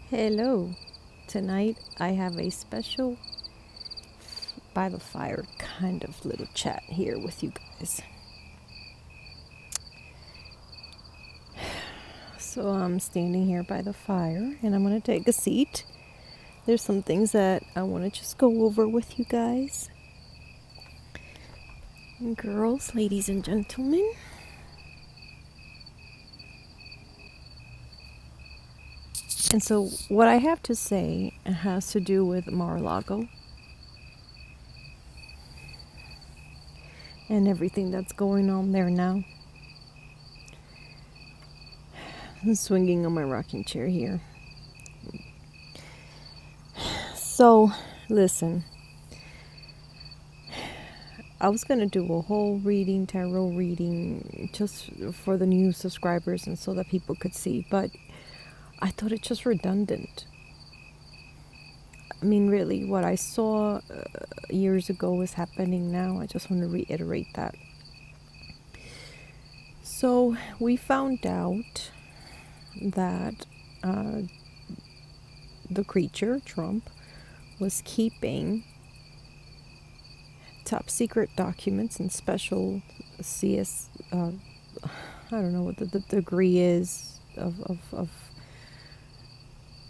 Hello. Tonight I have a special by the fire kind of little chat here with you guys. So I'm standing here by the fire and I'm going to take a seat. There's some things that I want to just go over with you guys. Girls, ladies and gentlemen. And so what I have to say has to do with Mar-a-Lago and everything that's going on there now. I'm swinging on my rocking chair here. So, listen. I was going to do a whole tarot reading, just for the new subscribers and so that people could see, but I thought it just redundant. I mean, really, what I saw years ago is happening now. I just want to reiterate that. So, we found out that the creature, Trump, was keeping top secret documents and special CS, I don't know what the degree is of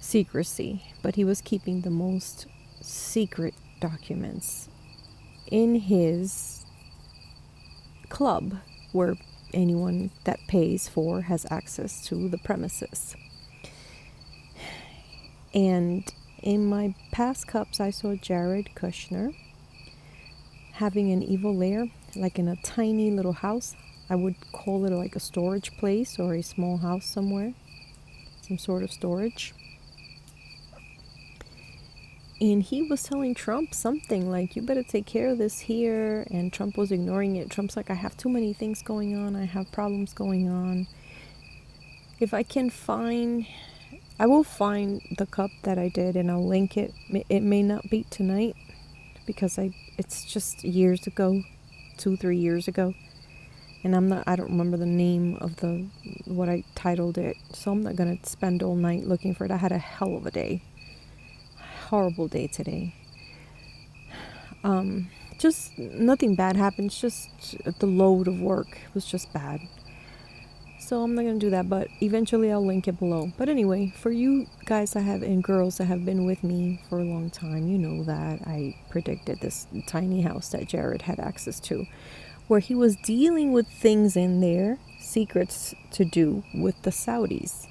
secrecy, but he was keeping the most secret documents in his club where anyone that pays for has access to the premises. And in my past cups, I saw Jared Kushner having an evil lair, like in a tiny little house. I would call it like a storage place or a small house somewhere, some sort of storage. And he was telling Trump something like, you better take care of this here. And Trump was ignoring it. Trump's like, I have too many things going on. I have problems going on. If I can find, I will find the cup that I did and I'll link it. It may not be tonight because it's just years ago, 2-3 years ago. And I don't remember the name of what I titled it. So I'm not going to spend all night looking for it. I had a hell of a day. Horrible day today. Just nothing bad happened. Just the load of work was just bad. So I'm not going to do that, but eventually I'll link it below. But anyway, for you guys and girls that have been with me for a long time, you know that I predicted this tiny house that Jared had access to, where he was dealing with things in there, secrets to do with the Saudis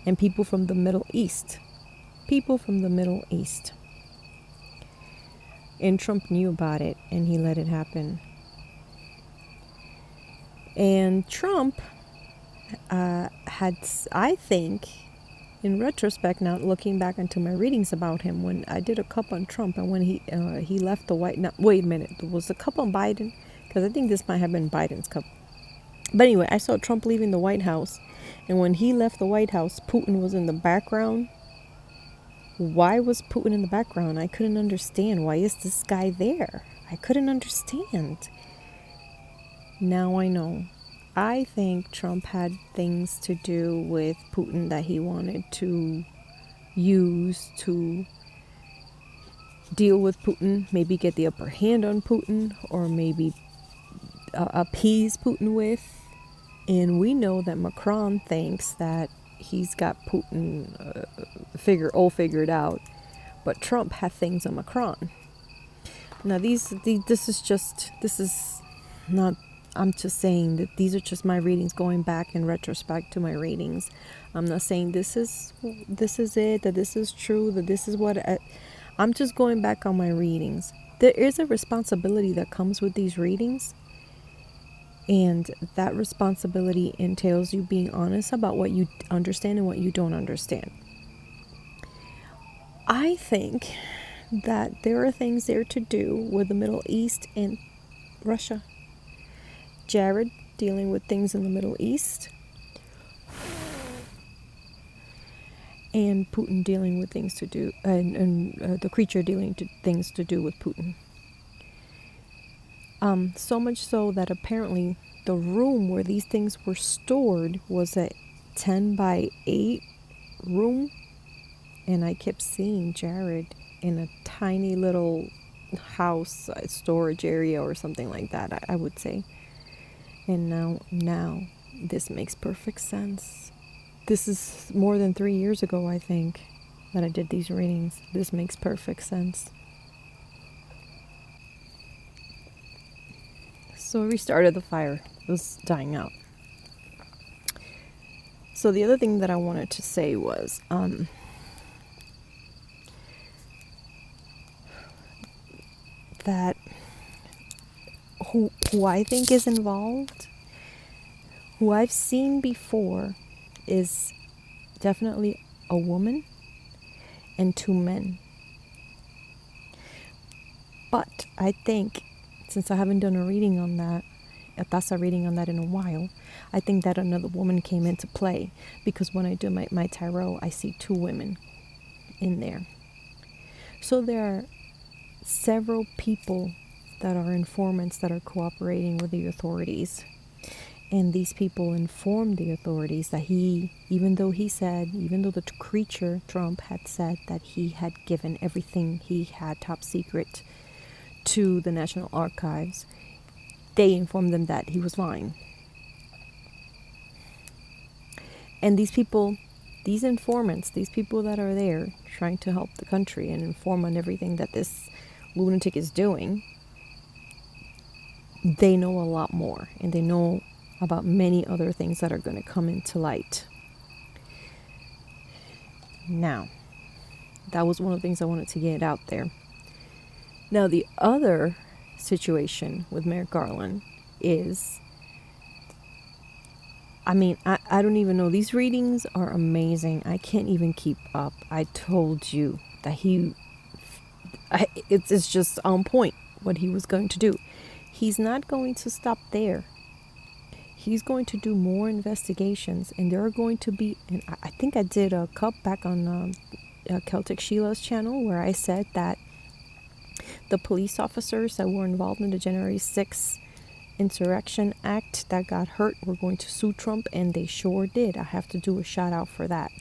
and people from the Middle East. People from the Middle East. And Trump knew about it and he let it happen. And Trump had, I think, in retrospect, now looking back into my readings about him, when I did a cup on Trump and when he left the White, wait a minute, was the cup on Biden? Because I think this might have been Biden's cup. But anyway, I saw Trump leaving the White House. And when he left the White House, Putin was in the background. Why was Putin in the background? I couldn't understand. Why is this guy there? I couldn't understand. Now I know. I think Trump had things to do with Putin that he wanted to use to deal with Putin, maybe get the upper hand on Putin, or maybe appease Putin with. And we know that Macron thinks that he's got Putin figured out, but Trump had things on Macron. Now this is not, I'm just saying that these are just my readings going back in retrospect to my readings. I'm not saying this is it, that this is true, that this is what I'm just going back on my readings. There is a responsibility that comes with these readings. And that responsibility entails you being honest about what you understand and what you don't understand. I think that there are things there to do with the Middle East and Russia. Jared dealing with things in the Middle East. And Putin dealing with things to do, and the creature dealing with things to do with Putin. So much so that apparently the room where these things were stored was a 10 by 8 room and I kept seeing Jared in a tiny little house, storage area or something like that, I would say. And now this makes perfect sense. This is more than 3 years ago, I think, that I did these readings. This makes perfect sense. So I restarted the fire. It was dying out. So the other thing that I wanted to say was that who I think is involved, who I've seen before, is definitely a woman and 2 men. But I think, since I haven't done a reading on that, a tasa reading on that in a while, I think that another woman came into play, because when I do my tarot, I see 2 women in there. So there are several people that are informants that are cooperating with the authorities. And these people informed the authorities that even though the creature, Trump, had said that he had given everything he had top secret to the National Archives, they informed them that he was lying. And these people, these informants, these people that are there trying to help the country and inform on everything that this lunatic is doing, they know a lot more, and they know about many other things that are going to come into light. Now, that was one of the things I wanted to get out there. Now, the other situation with Merrick Garland is, I don't even know. These readings are amazing. I can't even keep up. I told you that it's just on point what he was going to do. He's not going to stop there. He's going to do more investigations, and there are going to be, and I think I did a cup back on Celtic Sheila's channel, where I said that the police officers that were involved in the January 6th insurrection act that got hurt were going to sue Trump, and they sure did. I have to do a shout out for that.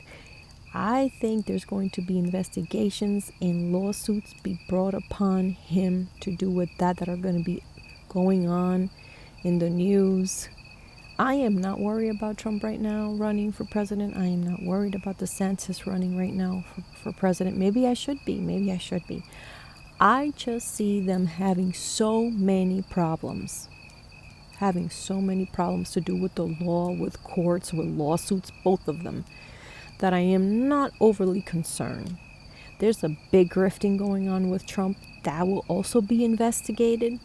I think there's going to be investigations and lawsuits be brought upon him to do with that are going to be going on in the news. I am not worried about Trump right now running for president. I am not worried about DeSantis running right now for president. Maybe I should be. I just see them having so many problems to do with the law, with courts, with lawsuits, both of them, that I am not overly concerned. There's a big grifting going on with Trump that will also be investigated.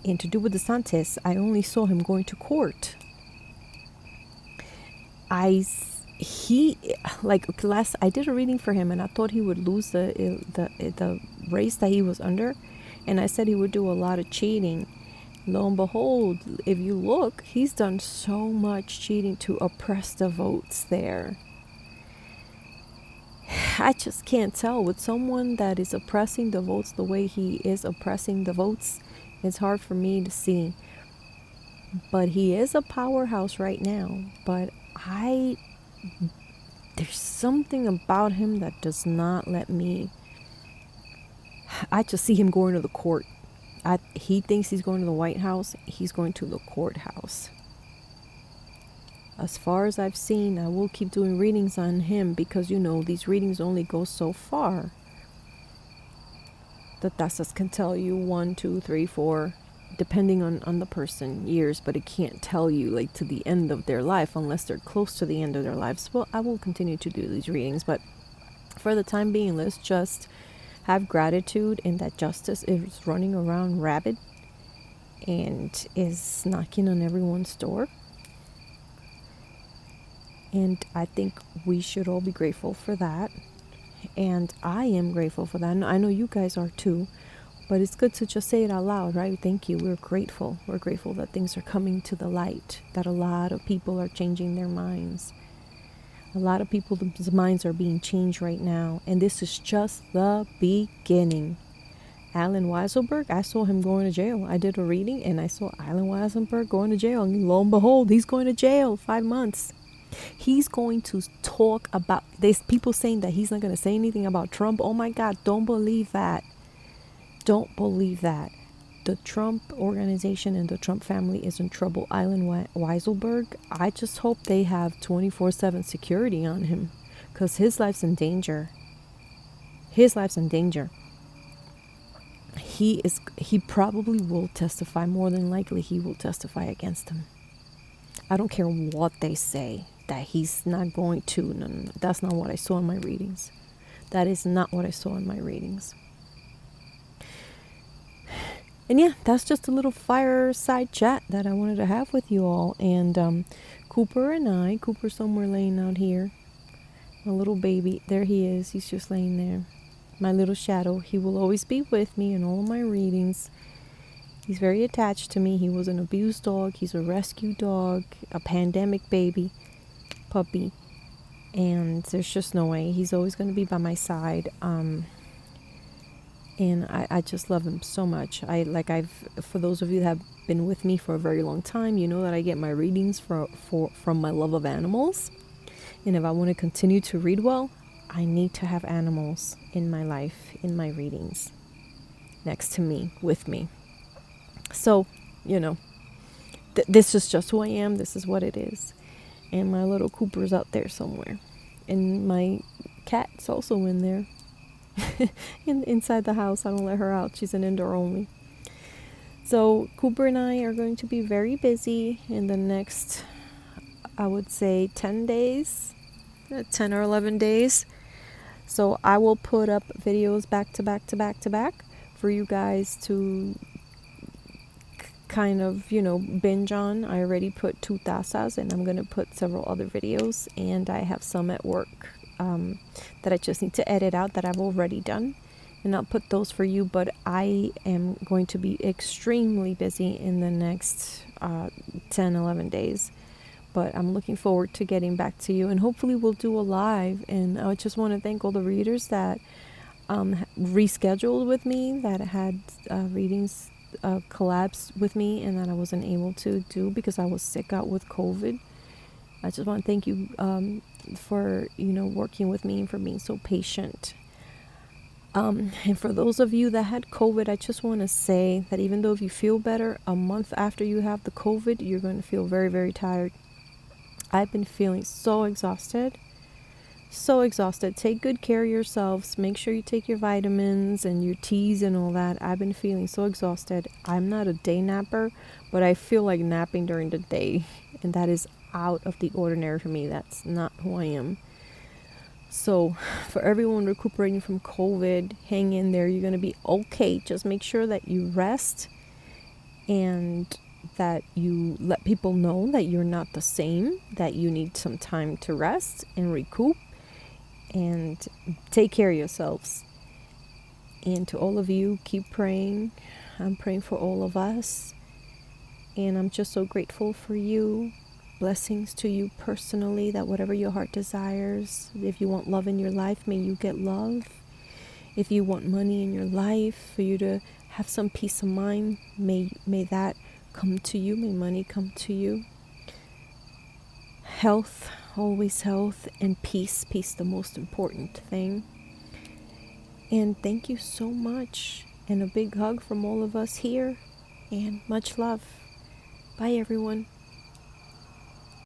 And to do with DeSantis, I only saw him going to court. I did a reading for him, and I thought he would lose the race that he was under, and I said he would do a lot of cheating. Lo and behold, if you look, he's done so much cheating to oppress the votes there. I just can't tell with someone that is oppressing the votes the way he is oppressing the votes. It's hard for me to see. But he is a powerhouse right now. But there's something about him that does not let me. I just see him going to the court. He thinks he's going to the White House. He's going to the courthouse. As far as I've seen, I will keep doing readings on him, because these readings only go so far. The tasas can tell you 1, 2, 3, 4, depending on the person, years, but it can't tell you to the end of their life unless they're close to the end of their lives. Well, I will continue to do these readings, but for the time being, let's just have gratitude in that justice is running around rabid and is knocking on everyone's door. And I think we should all be grateful for that. And I am grateful for that. I know you guys are too. But it's good to just say it out loud, right? Thank you. We're grateful. We're grateful that things are coming to the light, that a lot of people are changing their minds. A lot of people's minds are being changed right now. And this is just the beginning. Alan Weisselberg, I saw him going to jail. I did a reading and I saw Alan Weisselberg going to jail. And lo and behold, he's going to jail 5 months. He's going to talk about, there's people saying that he's not going to say anything about Trump. Oh my God, don't believe that. Don't believe that. The Trump organization and the Trump family is in trouble. Island Weisselberg, I just hope they have 24/7 security on him, because his life's in danger. His life's in danger. He probably will testify. More than likely he will testify against him. I don't care what they say that he's not going to. No, that's not what I saw in my readings. That is not what I saw in my readings. And yeah, that's just a little fireside chat that I wanted to have with you all. And Cooper's somewhere laying out here. My little baby, there he is. He's just laying there. My little shadow. He will always be with me in all of my readings. He's very attached to me. He was an abused dog. He's a rescue dog, a pandemic puppy. And there's just no way. He's always going to be by my side. And I just love him so much. For those of you that have been with me for a very long time, you know that I get my readings from my love of animals. And if I want to continue to read well, I need to have animals in my life, in my readings, next to me, with me. So, this is just who I am. This is what it is. And my little Cooper's out there somewhere. And my cat's also in there. Inside the house. I don't let her out. She's an indoor only. So Cooper and I are going to be very busy in the next, I would say, 10 days, 10 or 11 days. So I will put up videos back to back to back to back for you guys to kind of, binge on. I already put 2 tazas, and I'm going to put several other videos, and I have some at work that I just need to edit out that I've already done, and I'll put those for you. But I am going to be extremely busy in the next 10-11 days, but I'm looking forward to getting back to you, and hopefully we'll do a live. And I just want to thank all the readers that rescheduled with me, that had readings collapsed with me, and that I wasn't able to do because I was sick out with COVID. I just want to thank you for working with me and for being so patient. And for those of you that had COVID, I just want to say that even though if you feel better, a month after you have the COVID, you're going to feel very, very tired. I've been feeling so exhausted. So exhausted. Take good care of yourselves. Make sure you take your vitamins and your teas and all that. I've been feeling so exhausted. I'm not a day napper, but I feel like napping during the day, and that is out of the ordinary for me. That's not who I am. So for everyone recuperating from COVID, hang in there. You're going to be okay. Just make sure that you rest and that you let people know that you're not the same, that you need some time to rest and recoup. And take care of yourselves. And to all of you, keep praying. I'm praying for all of us. And I'm just so grateful for you. Blessings to you personally, that whatever your heart desires, if you want love in your life, may you get love. If you want money in your life, for you to have some peace of mind, may that come to you. May money come to you. Health, always health, and peace. Peace, the most important thing. And thank you so much. And a big hug from all of us here. And much love. Bye, everyone.